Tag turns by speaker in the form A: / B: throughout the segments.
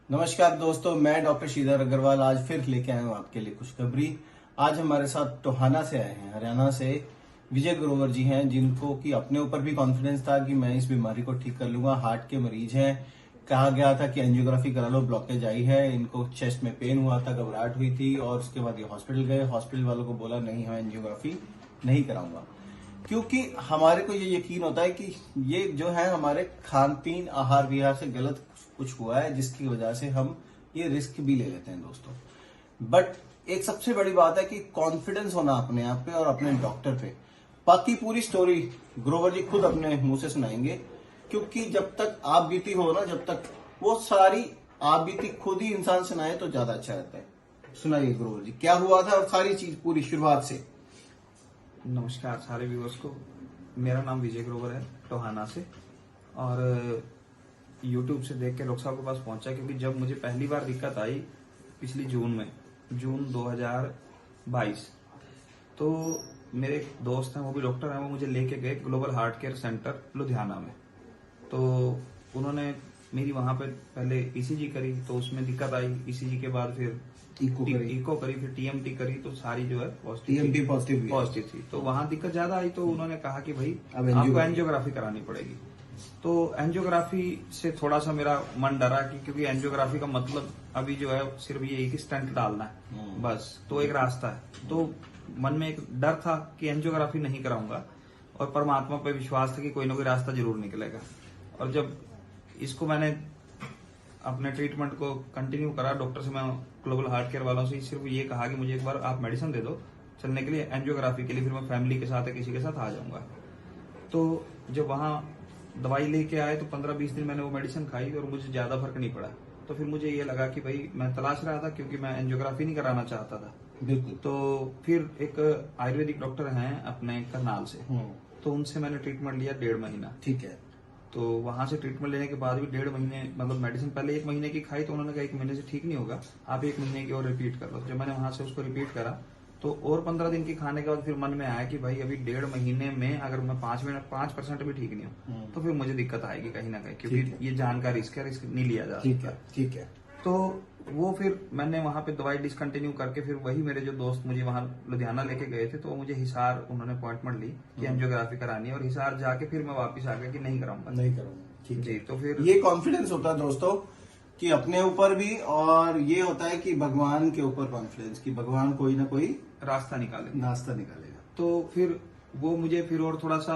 A: नमस्कार दोस्तों, मैं डॉक्टर श्रीधर अग्रवाल आज फिर लेके आया हूँ आपके लिए खुशखबरी। आज हमारे साथ टोहाना से आए हैं, हरियाणा से विजय ग्रोवर जी हैं, जिनको कि अपने ऊपर भी कॉन्फिडेंस था कि मैं इस बीमारी को ठीक कर लूंगा। हार्ट के मरीज हैं, कहा गया था कि एंजियोग्राफी करा लो, ब्लॉकेज आई है। इनको चेस्ट में पेन हुआ था, घबराहट हुई थी और उसके बाद ये हॉस्पिटल गए। हॉस्पिटल वालों को बोला नहीं, मैं एंजियोग्राफी नहीं कराऊंगा, क्योंकि हमारे को ये यकीन होता है कि ये जो है हमारे खान पीन आहार विहार से गलत कुछ हुआ है, जिसकी वजह से हम ये रिस्क भी ले लेते हैं दोस्तों। बट एक सबसे बड़ी बात है कि कॉन्फिडेंस होना अपने आप पे और अपने डॉक्टर पे। बाकी पूरी स्टोरी ग्रोवर जी खुद अपने मुंह से सुनाएंगे, क्योंकि जब तक आप बीती हो ना, जब तक वो सारी आप बीती खुद ही इंसान सुनाए तो ज्यादा अच्छा रहता है। सुनाइए ग्रोवर जी, क्या हुआ था और सारी चीज पूरी शुरुआत से।
B: नमस्कार सारे व्यूअर्स को। मेरा नाम विजय ग्रोवर है, टोहाना से। और YouTube से देख के डॉक्टर साहब के पास पहुंचा, क्योंकि जब मुझे पहली बार दिक्कत आई पिछली जून 2022, तो मेरे एक दोस्त हैं, वो भी डॉक्टर हैं, वो मुझे लेके गए global heart care centre Ludhiana में। तो उन्होंने मेरी वहां पे पहले ECG करी, तो उसमें दिक्कत आई। ECG के बाद फिर इको करी, फिर TMT करी, तो सारी जो है पॉजिटिव थी। तो वहां दिक्कत ज्यादा आई, तो उन्होंने कहा कि भाई आपको एंजियोग्राफी करानी पड़ेगी। तो एंजियोग्राफी से थोड़ा सा मेरा मन डरा, क्योंकि एंजियोग्राफी का मतलब अभी जो है सिर्फ ये एक स्टंट डालना है बस, तो एक रास्ता है। तो मन में एक डर था कि एंजियोग्राफी नहीं कराऊंगा, और परमात्मा पे विश्वास था कि कोई ना कोई रास्ता जरूर निकलेगा। और जब इसको मैंने अपने ट्रीटमेंट को कंटिन्यू करा, डॉक्टर से मैं ग्लोबल हार्ट केयर वालों से सिर्फ ये कहा कि मुझे एक बार आप मेडिसिन दे दो चलने के लिए, एंजियोग्राफी के लिए, फिर मैं फैमिली के साथ या किसी के साथ आ जाऊंगा। तो जब वहां दवाई लेके आए तो 15-20 दिन मैंने वो मेडिसिन खाई और मुझे ज्यादा फर्क नहीं पड़ा। तो फिर मुझे ये लगा कि भाई मैं तलाश रहा था, क्योंकि मैं एंजियोग्राफी नहीं कराना चाहता था।
A: बिल्कुल।
B: तो फिर एक आयुर्वेदिक डॉक्टर हैं अपने करनाल से, तो उनसे मैंने ट्रीटमेंट लिया 1.5 महीना।
A: ठीक है।
B: तो वहां से ट्रीटमेंट लेने के बाद भी 1.5 महीने, मतलब मेडिसिन पहले 1 महीने की खाई, तो उन्होंने कहा 1 महीने से ठीक नहीं होगा, आप 1 महीने की और रिपीट कर लो। जब मैंने वहां से उसको रिपीट करा, तो और 15 दिन की खाने के बाद फिर मन में आया कि भाई अभी 1.5 महीने में अगर मैं 5% भी ठीक नहीं हूँ, तो फिर मुझे दिक्कत आएगी कहीं ना कहीं, क्योंकि ये जान का रिस्क नहीं लिया जा सकता।
A: ठीक है।
B: तो वो फिर मैंने वहां पे दवाई डिसकंटिन्यू करके, फिर वही मेरे जो दोस्त मुझे वहां लुधियाना लेके गए थे, तो वो मुझे हिसार उन्होंने अपॉइंटमेंट ली कि एंजियोग्राफी करानी है, और हिसार जाके फिर मैं वापस आ गया कि नहीं कराऊंगा।
A: ठीक
B: जी। तो फिर
A: ये कॉन्फिडेंस होता है दोस्तों, कि अपने ऊपर भी, और ये होता है कि भगवान के ऊपर कॉन्फिडेंस, कि भगवान कोई ना कोई
B: रास्ता निकालेगा।
A: निकालेगा।
B: तो फिर वो मुझे फिर और थोड़ा सा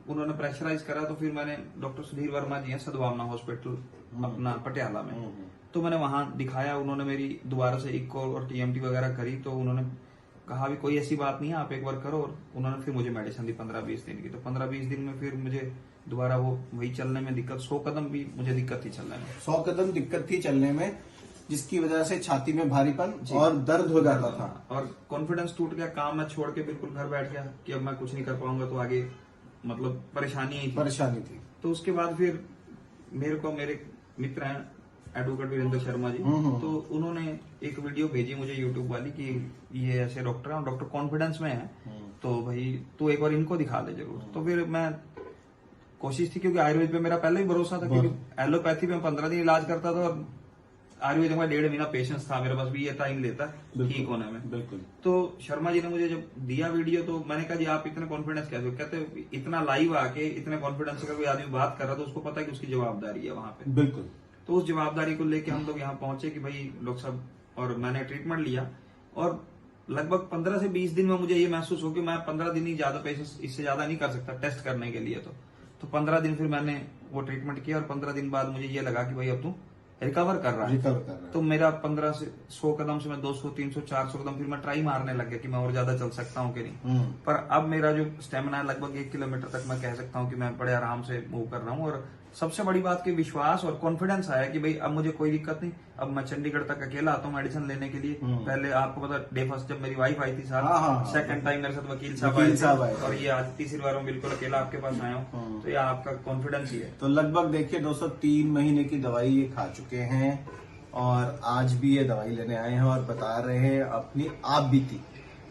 B: उन्होंने प्रेशराइज करा, तो फिर मैंने डॉक्टर सुधीर वर्मा जी हैं, सद्भावना हॉस्पिटल अपना पटियाला में, तो मैंने वहां दिखाया। उन्होंने मेरी दोबारा से इको और TMT वगैरह करी, तो उन्होंने कहा भी कोई ऐसी बात नहीं है, आप एक बार करो। और उन्होंने फिर मुझे मेडिसिन दी 15-20 दिन की। तो 15-20 दिन में फिर मुझे दोबारा वही चलने में दिक्कत, 100 कदम भी मुझे दिक्कत थी चलने में।
A: 100 कदम दिक्कत थी चलने में, जिसकी वजह से छाती में भारीपन और दर्द हो जाता था,
B: और कॉन्फिडेंस टूट गया। काम मैं छोड़ के बिल्कुल घर बैठ गया कि अब मैं कुछ नहीं कर पाऊंगा, तो आगे मतलब परेशानी थी। तो उसके बाद फिर मेरे मित्र हैं एडवोकेट वीरेंद्र शर्मा जी, तो उन्होंने एक वीडियो भेजी मुझे YouTube वाली कि ये ऐसे डॉक्टर हैं, डॉक्टर कॉन्फिडेंस में है, तो भाई तू एक बार इनको दिखा ले जरूर। तो फिर मैं कोशिश थी, क्योंकि आयुर्वेद पे मेरा पहले ही भरोसा था, क्योंकि एलोपैथी में 15 दिन इलाज करता था, और आयुर्वेद में 1.5 महीना पेशेंस था मेरे पास भी, ये टाइम लेता ठीक होने में।
A: बिल्कुल।
B: तो शर्मा जी ने मुझे जब दिया वीडियो, तो मैंने कहा जी आप इतने कॉन्फिडेंस कैसे हो? कहते इतना लाइव आके इतने कॉन्फिडेंस से कोई आदमी बात कर रहा, तो उसको पता है कि उसकी जवाबदारी है वहां पे।
A: बिल्कुल।
B: तो उस जवाबदारी को लेके हम लोग यहाँ पहुंचे कि भाई डॉक्टर साहब, और मैंने ट्रीटमेंट लिया, और लगभग 15 से 20 दिन में मुझे ये महसूस हो कि मैं 15 दिन ही ज्यादा पेशेंस इससे ज्यादा नहीं कर सकता टेस्ट करने के लिए। तो 15 दिन फिर मैंने वो ट्रीटमेंट किया, और 15 दिन बाद मुझे ये लगा कि भाई अब तू रिकवर कर रहा है। तो मेरा 15 से 100 कदम से मैं 200, 300, 400 कदम फिर मैं ट्राई मारने लग गया कि मैं और ज्यादा चल सकता हूँ कि नहीं। पर अब मेरा जो स्टेमिना है लगभग 1 किलोमीटर तक मैं कह सकता हूँ कि मैं बड़े आराम से मूव कर रहा हूँ। और सबसे बड़ी बात की विश्वास और कॉन्फिडेंस आया कि भाई अब मुझे कोई दिक्कत नहीं। अब मैं चंडीगढ़ तक अकेला आता हूँ मेडिसिन लेने के लिए। पहले आपको पता डे फर्स्ट जब मेरी वाइफ आई थी साथ, सेकंड टाइम मेरे साथ वकील साहब आए, और ये आज तीसरी बार मैं बिल्कुल अकेला आपके पास आया हूँ। तो ये आपका कॉन्फिडेंस ही है।
A: तो लगभग देखिए दोस्तों 3 महीने की दवाई ये खा चुके हैं, और आज भी ये दवाई लेने आए हैं और बता रहे हैं अपनी आप बीती।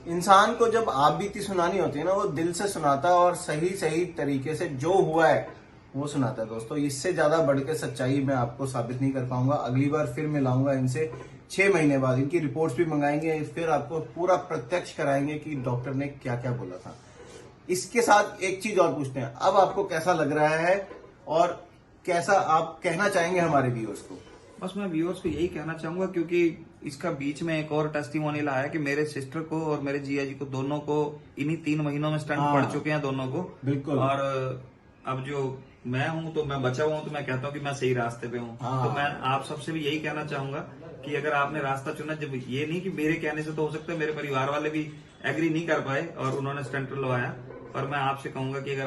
A: इंसान को जब आप बीती सुनानी होती है ना, वो दिल से सुनाता है और सही सही तरीके से जो हुआ है वो सुनाता है दोस्तों। इससे ज्यादा बढ़ के सच्चाई मैं आपको साबित नहीं कर पाऊंगा। अगली बार फिर मिलाऊंगा इनसे 6 महीने बाद, इनकी रिपोर्ट्स भी मंगाएंगे, फिर आपको पूरा प्रत्यक्ष कराएंगे कि डॉक्टर ने क्या क्या बोला था। इसके साथ एक चीज और पूछते हैं, अब आपको कैसा लग रहा है और कैसा आप कहना चाहेंगे हमारे व्यूअर्स को?
B: बस मैं व्यूअर्स को यही कहना चाहूंगा, क्योंकि इसका बीच में एक और टेस्टिमोनियल आया कि मेरे सिस्टर को और मेरे जिया जी को दोनों को इन्हीं 3 महीनों में स्टंट पड़ चुके हैं दोनों को।
A: बिल्कुल।
B: और अब जो मैं हूं तो मैं बचा हुआ हूं, तो मैं कहता हूं कि मैं सही रास्ते पे हूं। तो मैं आप सबसे भी यही कहना चाहूंगा कि अगर आपने रास्ता चुना, जब ये नहीं कि मेरे कहने से तो हो सकता है मेरे परिवार वाले भी एग्री नहीं कर पाए और उन्होंने स्टंट लगवाया, पर मैं आपसे कहूंगा कि अगर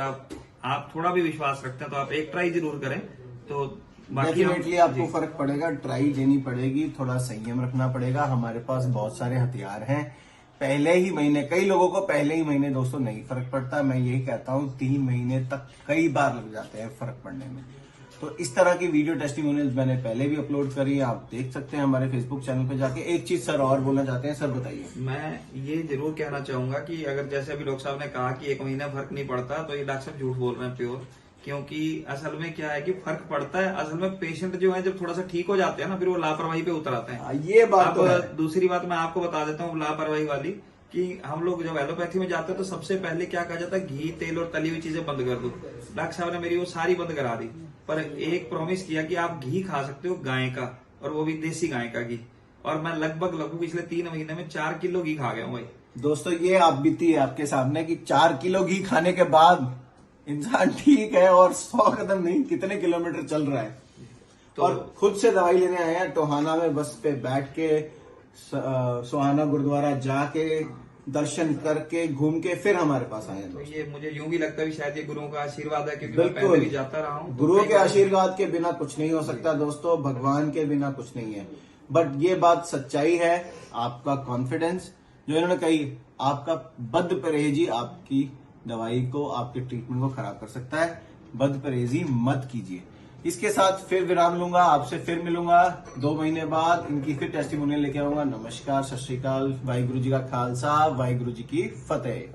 B: आप थोड़ा भी विश्वास रखते हैं तो आप एक ट्राई जरूर करें। तो बाकी
A: डेफिनेटली आपको फर्क पड़ेगा, ट्राई देनी पड़ेगी, थोड़ा संयम रखना पड़ेगा। हमारे पास बहुत सारे हथियार हैं। पहले ही महीने, कई लोगों को पहले ही महीने दोस्तों नहीं फर्क पड़ता, मैं यही कहता हूँ 3 महीने तक कई बार लग जाते हैं फर्क पड़ने में। तो इस तरह की वीडियो टेस्टिमोनियल्स मैंने पहले भी अपलोड करी है, आप देख सकते हैं हमारे फेसबुक चैनल पे जाके। एक चीज सर और बोलना चाहते हैं, सर बताइए।
B: मैं ये जरूर कहना चाहूंगा कि अगर जैसे अभी डॉक्टर साहब ने कहा कि 1 महीना फर्क नहीं पड़ता, तो ये डॉक्टर साहब झूठ बोल रहे हैं प्योर। क्योंकि असल में क्या है कि फर्क पड़ता है, असल में पेशेंट जो है जब थोड़ा सा ठीक हो जाते हैं ना, फिर वो लापरवाही पे उतर आते हैं।
A: ये बात तो है।
B: अब दूसरी बात मैं आपको बता देता हूँ लापरवाही वाली, कि हम लोग जब एलोपैथी में जाते हैं तो सबसे पहले क्या कहा जाता है, घी तेल और तली हुई चीजें बंद कर दो। डॉक्टर साहब ने मेरी वो सारी बंद करा दी, पर एक प्रॉमिस किया कि आप घी खा सकते हो गाय का, और वो भी देसी गाय का घी। और मैं लगभग पिछले 3 महीने में 4 किलो घी खा गया हूँ भाई।
A: दोस्तों ये आप बीती है आपके सामने कि 4 किलो घी खाने के बाद इंसान ठीक है और 100 कदम नहीं कितने किलोमीटर चल रहा है।
B: तो
A: और खुद से दवाई लेने आए हैं टोहाना में, बस पे बैठ के सुहाना गुरुद्वारा जाके दर्शन करके घूम के फिर हमारे पास आए हैं।
B: तो ये मुझे यूं भी लगता है कि शायद ये गुरुओं का आशीर्वाद है, क्योंकि मैं
A: बिल्कुल।
B: पहले भी जाता रहा हूँ।
A: गुरुओं के आशीर्वाद के बिना कुछ नहीं हो सकता दोस्तों, भगवान के बिना कुछ नहीं है। बट ये बात सच्चाई है, आपका कॉन्फिडेंस जो इन्होंने कही, आपका बद परहेजी आपकी दवाई को, आपके ट्रीटमेंट को खराब कर सकता है। बद परहेजी मत कीजिए। इसके साथ फिर विराम लूंगा, आपसे फिर मिलूंगा 2 महीने बाद, इनकी फिर टेस्टिमोनियल लेके आऊंगा। नमस्कार, सत श्री अकाल, वाहिगुरु जी का खालसा, वाहिगुरु जी की फतेह।